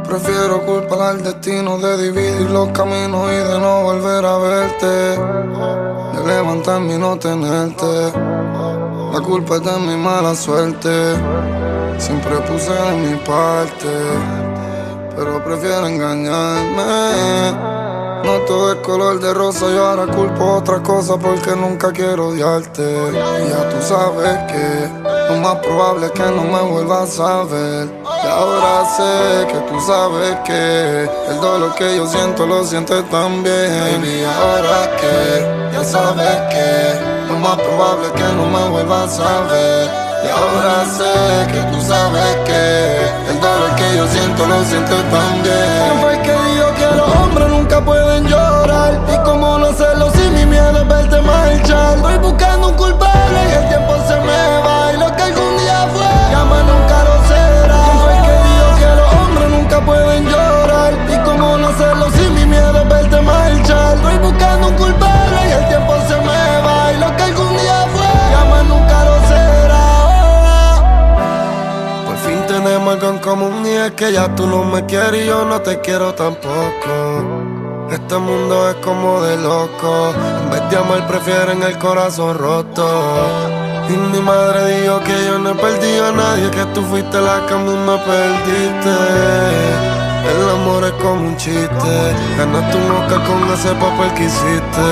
Prefiero culpar al destino de dividir los caminos y de no volver a verte, de levantarme y no tenerte. La culpa es de mi mala suerte. Siempre puse de mi parte, pero prefiero engañarme. No todo es color de rosa, yo ahora culpo otra cosa porque nunca quiero odiarte. Y ya tú sabes que lo más probable es que no me vuelvas a ver. Y ahora sé que tú sabes que el dolor que yo siento lo sientes también. Y ahora que ya sabes que lo más probable es que no me vuelvas a ver. Y ahora sé que tú sabes que el dolor que yo siento lo sientes también. ¿Quién fue el que dijo que los hombres nunca pueden llorar? Y cómo no hacerlo si mi miedo es verte marchar. Voy buscando un culpable y el tiempo se me va. Y lo que algún día fue, ya más nunca lo será. ¿Quién fue el que dijo que los hombres nunca pueden llorar? Y cómo no hacerlo si mi miedo es verte marchar. Voy buscando un culpable y el tiempo se me va. Y lo que algún día fue, ya más nunca lo será. Por fin tenemos algo en común y es que ya tú no me quieres y yo no te quiero tampoco. Este mundo es como de loco. En vez de amar prefieren el corazón roto. Y mi madre dijo que yo no he perdido a nadie, que tú fuiste la que a mí me perdiste. El amor es como un chiste, ganaste un Oscar con ese papel que hiciste.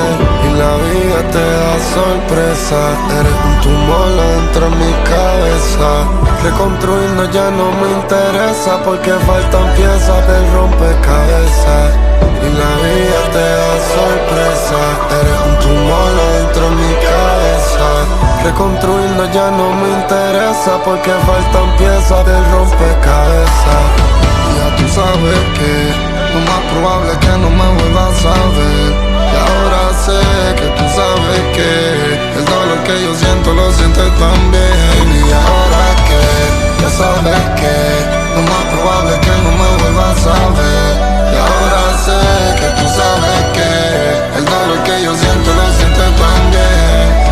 Y la vida te da sorpresa, eres un tumor dentro de mi cabeza. Reconstruirnos ya no me interesa porque faltan piezas del rompecabezas. Y la vida te da sorpresa, eres un tumor dentro de mi cabeza. Reconstruirnos ya no me interesa porque faltan piezas del rompecabezas. Y ya tú sabes que lo más probable es que no me vuelvas a ver. Y ahora sé que tú sabes que el dolor que yo siento lo sientes también. Y ahora que ya sabes que lo más probable es que no me vuelvas a ver. Y ahora sé que tú sabes que el dolor que yo siento lo sientes también.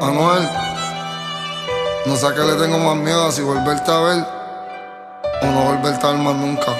Anuel, no sé a qué le tengo más miedo, a si volverte a ver o no volverte a ver más nunca.